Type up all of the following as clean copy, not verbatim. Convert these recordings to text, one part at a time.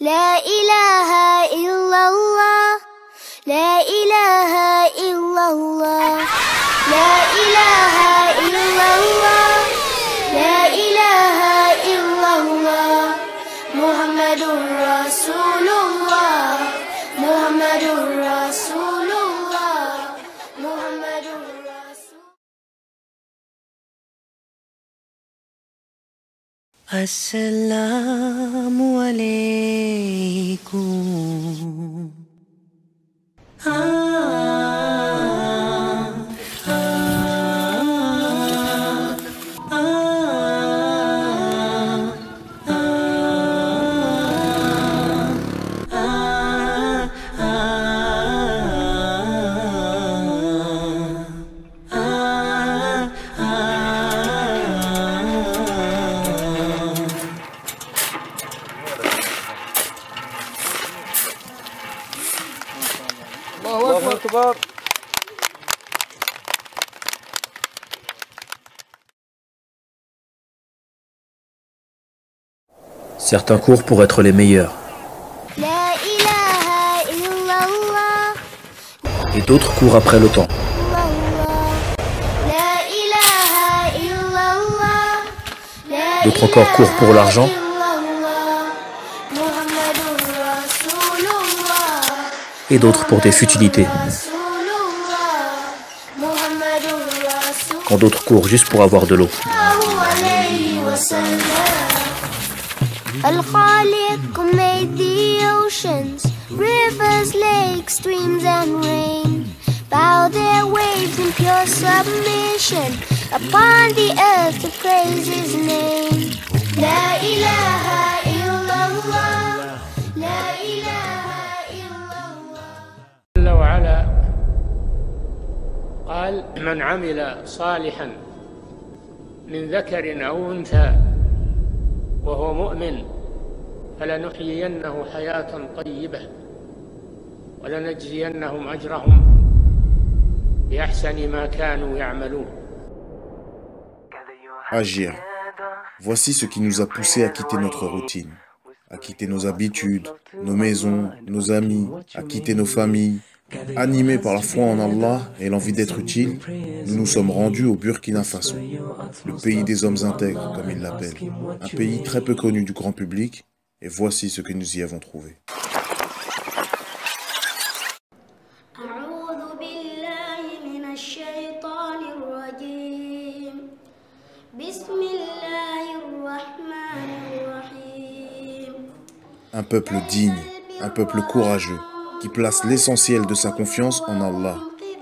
لا إله إلا الله لا إله إلا الله لا إله إلا الله لا إله إلا الله محمد رسول الله محمد رسول الله محمد رسول السلام عليكم Certains courent pour être les meilleurs. Et d'autres courent après le temps. D'autres encore courent pour l'argent. Et d'autres pour des futilités. Quand d'autres courent juste pour avoir de l'eau. Al-Khaliq made the oceans, rivers, lakes, streams and rain. Bow their waves in pure submission upon the earth to praise his name. La ilaha illallah, la ilaha illallah. جل وعلا قال من عمل صالحا من ذكر أو أنثى وهو مؤمن فلنحيينه حياة طيبة ولنجزينهم أجرهم بأحسن ما كانوا يعملون. Agir. Voici ce qui nous a poussés à quitter notre routine, à quitter nos habitudes, nos maisons, nos amis, à quitter nos familles. Animés par la foi en Allah et l'envie d'être utiles, nous nous sommes rendus au Burkina Faso, le pays des hommes intègres, comme ils l'appellent, un pays très peu connu du grand public, et voici ce que nous y avons trouvé. Un peuple digne, un peuple courageux, qui place l'essentiel de sa confiance en Allah.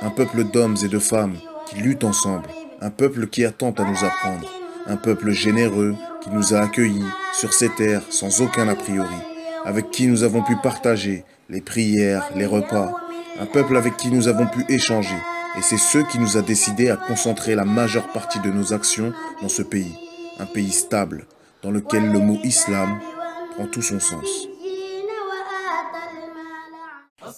Un peuple d'hommes et de femmes qui luttent ensemble. Un peuple qui attend à nous apprendre. Un peuple généreux qui nous a accueillis sur ces terres sans aucun a priori. Avec qui nous avons pu partager les prières, les repas. Un peuple avec qui nous avons pu échanger. Et c'est ce qui nous a décidé à concentrer la majeure partie de nos actions dans ce pays. Un pays stable, dans lequel le mot islam prend tout son sens.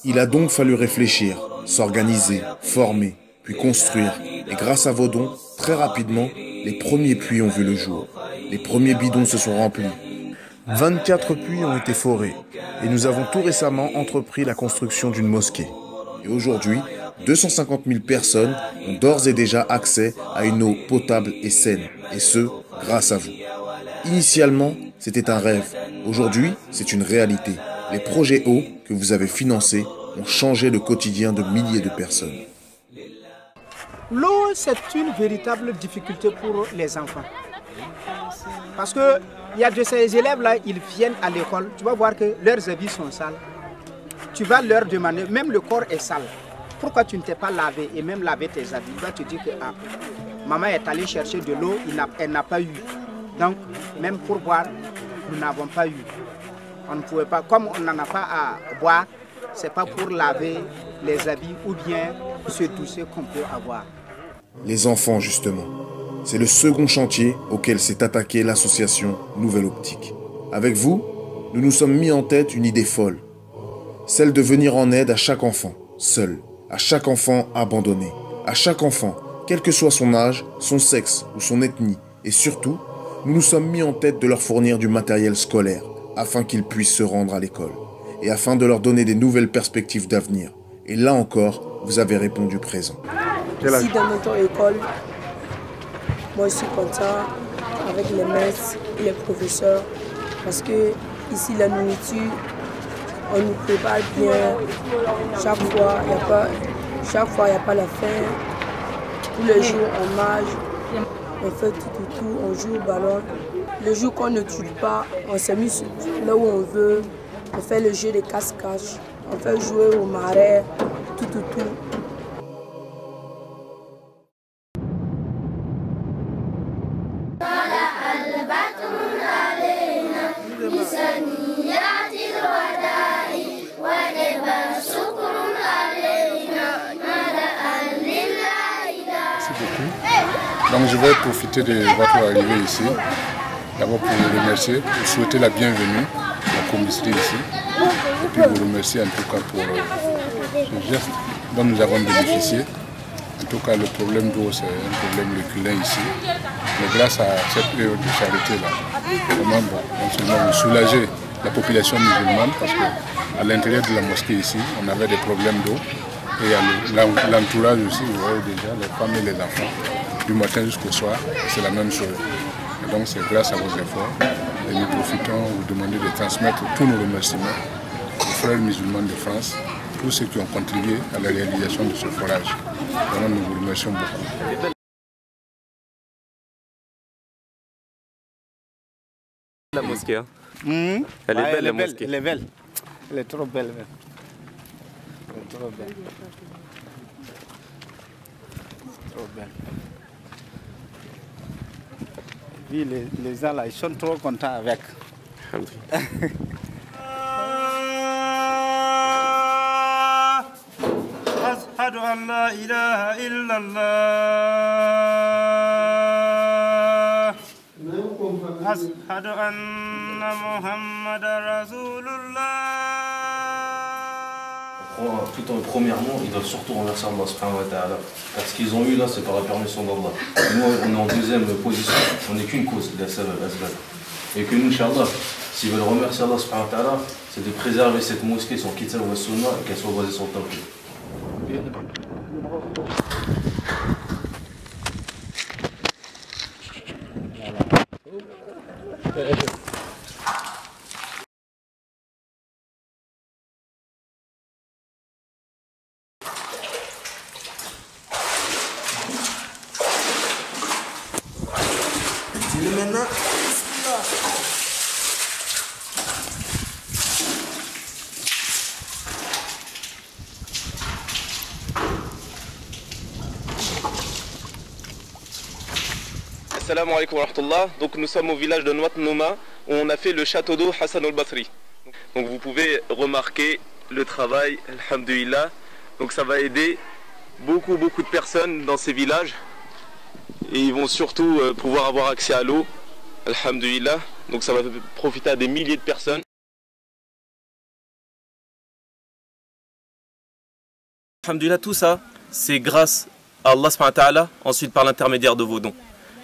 Il a donc fallu réfléchir, s'organiser, former, puis construire. Et grâce à vos dons, très rapidement, les premiers puits ont vu le jour. Les premiers bidons se sont remplis. 24 puits ont été forés. Et nous avons tout récemment entrepris la construction d'une mosquée. Et aujourd'hui, 250 000 personnes ont d'ores et déjà accès à une eau potable et saine. Et ce, grâce à vous. Initialement, c'était un rêve. Aujourd'hui, c'est une réalité. Les projets eau que vous avez financés ont changé le quotidien de milliers de personnes. L'eau, c'est une véritable difficulté pour les enfants. Parce qu'il y a de ces élèves-là, ils viennent à l'école, tu vas voir que leurs habits sont sales. Tu vas leur demander, même le corps est sale. Pourquoi tu ne t'es pas lavé et même lavé tes habits? Tu vas te dire que ah, maman est allée chercher de l'eau, elle n'a pas eu. Donc, même pour boire, nous n'avons pas eu. On ne pouvait pas, comme on n'en a pas à boire, c'est pas pour laver les habits ou bien se doucer qu'on peut avoir. Les enfants, justement. C'est le second chantier auquel s'est attaquée l'association Nouvelle Optique. Avec vous, nous nous sommes mis en tête une idée folle. Celle de venir en aide à chaque enfant, seul, à chaque enfant abandonné, à chaque enfant, quel que soit son âge, son sexe ou son ethnie. Et surtout, nous nous sommes mis en tête de leur fournir du matériel scolaire, afin qu'ils puissent se rendre à l'école, et afin de leur donner des nouvelles perspectives d'avenir. Et là encore, vous avez répondu présent. Ici dans notre école, moi je suis content avec les maîtres et les professeurs parce que ici la nourriture, on nous prépare bien. Chaque fois, il n'y a pas la faim. Tous les jours, on mange, on fait tout, on joue au ballon. Le jour qu'on ne tue pas, on s'amuse là où on veut. On fait le jeu de cache-cache, on fait jouer au marais, tout. Donc je vais profiter de votre arrivée ici, d'abord pour vous remercier, vous souhaiter la bienvenue à la commissaire ici, et puis vous remercier en tout cas pour ce geste dont nous avons bénéficié. En tout cas, le problème d'eau, c'est un problème récurrent ici. Mais grâce à cette période de charité-là, vraiment, non seulement vous soulagez la population musulmane, parce qu'à l'intérieur de la mosquée ici, on avait des problèmes d'eau. Et l'entourage aussi, vous voyez déjà, les femmes et les enfants, du matin jusqu'au soir, c'est la même chose. Et donc c'est grâce à vos efforts, et nous profitons, vous demander de transmettre tous nos remerciements aux frères musulmans de France, tous ceux qui ont contribué à la réalisation de ce forage. Vraiment, nous vous remercions beaucoup. La mosquée, hein. Elle est belle, la mosquée. Elle est belle. Elle est trop belle. Elle est trop belle. Trop belle. Et puis les gens là, ils sont trop contents avec. أشهد أن لا إله إلا الله أشهد أن محمد رسول الله. Premièrement, ils doivent surtout remercier Allah subhanahu wa ta'ala. Parce qu'ils ont eu là, c'est par la permission d'Allah. Nous, on est en deuxième position. On n'est qu'une cause, la sabab, asbab. Et que nous, Inch'Allah, s'ils veulent remercier Allah subhanahu wa ta'ala, c'est de préserver cette mosquée, son kitab wa sunnah, et qu'elle soit basée sur le tawhid. Dis-le maintenant. Assalamu alaikum wa rahmatullah. Donc nous sommes au village de Nouat Nouma où on a fait le château d'eau Hassan al-Basri. Donc vous pouvez remarquer le travail, alhamdulillah. Donc ça va aider beaucoup de personnes dans ces villages. Et ils vont surtout pouvoir avoir accès à l'eau, alhamdulillah. Donc ça va profiter à des milliers de personnes. Alhamdulillah, tout ça, c'est grâce à Allah subhanahu wa ta'ala, ensuite par l'intermédiaire de vos dons.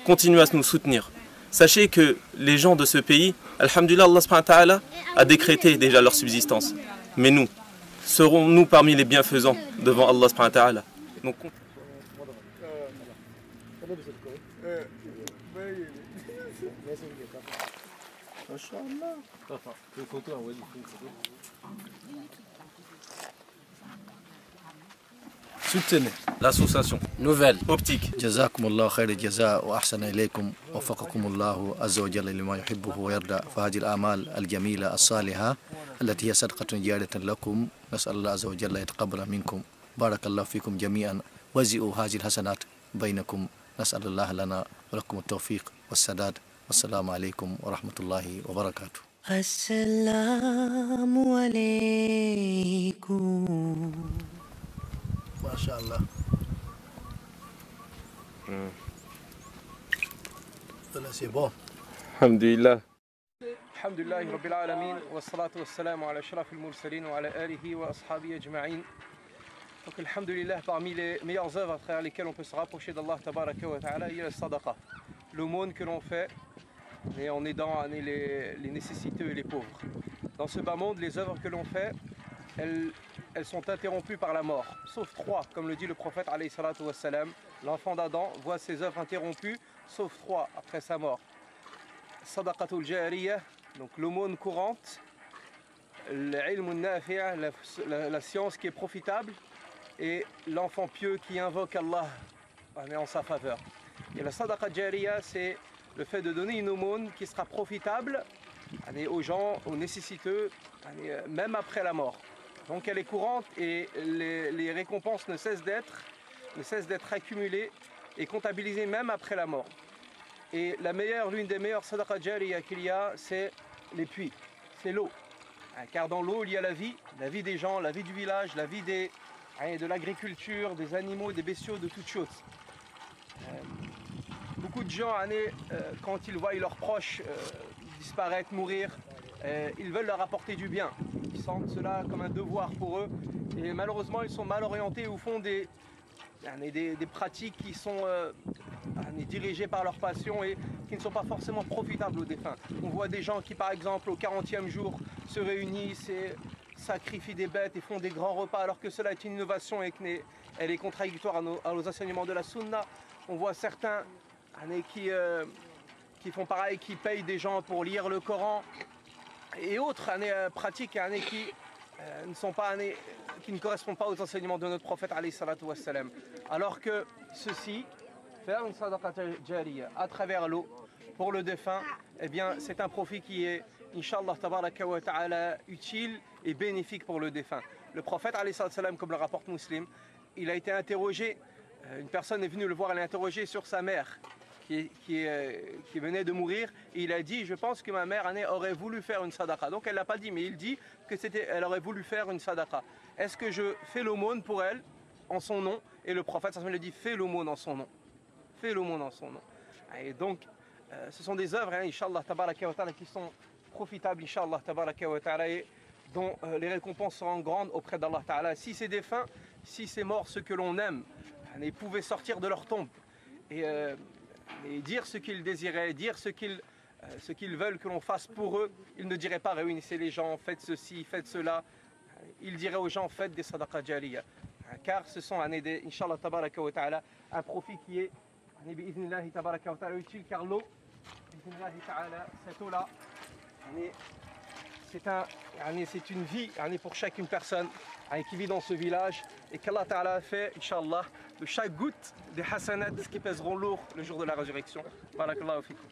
Continuez à nous soutenir. Sachez que les gens de ce pays, alhamdulillah, Allah subhanahu wa ta'ala a décrété déjà leur subsistance. Mais nous, serons-nous parmi les bienfaisants devant Allah subhanahu wa ta'ala. Donc, soutenez l'association nouvelle optique. جزاكم الله خير الجزاء وأحسن إليكم وفقكم الله عز وجل لما يحبه ويرضى فهذه الأعمال الجميلة الصالحة التي هي صدقة جارية لكم نسأل الله عز وجل يتقبل منكم بارك الله فيكم جميعا وزئوا هذه الحسنات بينكم نسأل الله لنا ولكم التوفيق والسداد والسلام عليكم ورحمة الله وبركاته. السلام عليكم. ما شاء الله. Alhamdulillah. Alhamdulillah Rabbil Alamin, wa salatu wa salam ala ashrafil mursalin wa ala alihi wa ashabihi ajma'in. Donc alhamdulillah, parmi les meilleures œuvres à travers lesquelles on peut se rapprocher d'Allah tabaraka wa ta'ala, il y a la sadaqa, l'aumône que l'on fait et en aidant les nécessiteux et les pauvres. Dans ce bas monde, les œuvres que l'on fait, elles sont interrompues par la mort, sauf trois, comme le dit le prophète alayhi salatu wa salam. L'enfant d'Adam voit ses œuvres interrompues, sauf trois après sa mort. Sadaqatul jariyah, donc l'aumône courante, l'ilm nafi'a, la science qui est profitable, et l'enfant pieux qui invoque Allah en sa faveur. Et la sadaqa jariyah, c'est le fait de donner une aumône qui sera profitable aux gens, aux nécessiteux, même après la mort. Donc elle est courante et les récompenses ne cessent d'être accumulées et comptabilisées même après la mort. Et l'une des meilleures sadaqa jariyah qu'il y a, c'est les puits, c'est l'eau. Car dans l'eau, il y a la vie des gens, la vie du village, la vie de l'agriculture, des animaux, des bestiaux, de toutes choses. Beaucoup de gens, quand ils voient leurs proches disparaître, mourir, ils veulent leur apporter du bien. Ils sentent cela comme un devoir pour eux. Et malheureusement, ils sont mal orientés ou font des pratiques qui sont dirigées par leur passion et qui ne sont pas forcément profitables aux défunts. On voit des gens qui, par exemple, au 40e jour, se réunissent et sacrifient des bêtes et font des grands repas, alors que cela est une innovation et qu'elle est contradictoire à nos enseignements de la sunna. On voit certains qui font pareil, qui payent des gens pour lire le Coran et autres pratiques qui ne correspondent pas aux enseignements de notre prophète alayhi salatu wassalam. Alors que ceci, faire une sadaqa jariyah à travers l'eau pour le défunt, eh bien c'est un profit qui est Inch'Allah tabaraka wa ta'ala utile et bénéfique pour le défunt. Le prophète alayhi salatu wassalam, comme le rapporte Muslim, il a été interrogé, une personne est venue le voir, elle l'a interrogé sur sa mère qui venait de mourir, et il a dit: je pense que ma mère aurait voulu faire une sadaqa. Donc elle ne l'a pas dit, mais il dit qu'elle aurait voulu faire une sadaqa. Est-ce que je fais l'aumône pour elle en son nom? Et le prophète lui dit: fais l'aumône en son nom. Fais l'aumône en son nom. Et donc ce sont des œuvres, Inch'Allah tabaraka wa ta'ala, qui sont profitables, Inch'Allah tabaraka wa ta'ala, et dont les récompenses seront grandes auprès d'Allah ta'ala. Si ces défunts, si ces morts, ceux que l'on aime, ils pouvaient sortir de leur tombe et dire ce qu'ils désiraient, dire ce qu'ils veulent que l'on fasse pour eux, ils ne diraient pas: réunissez les gens, faites ceci, faites cela. Ils diraient aux gens: faites des sadaqa jariyah. Car ce sont, Inch'Allah tabaraka wa ta'ala, un profit qui est bi'idhnillahi tabaraka wa ta'ala utile, car l'eau, bi'idhnillahi ta'ala, cette eau-là, c'est une vie pour chacune personne qui vit dans ce village, et qu'Allah Ta'ala a fait, Inch'Allah, de chaque goutte des hasanats qui pèseront lourd le jour de la résurrection. Barakallahu fikum.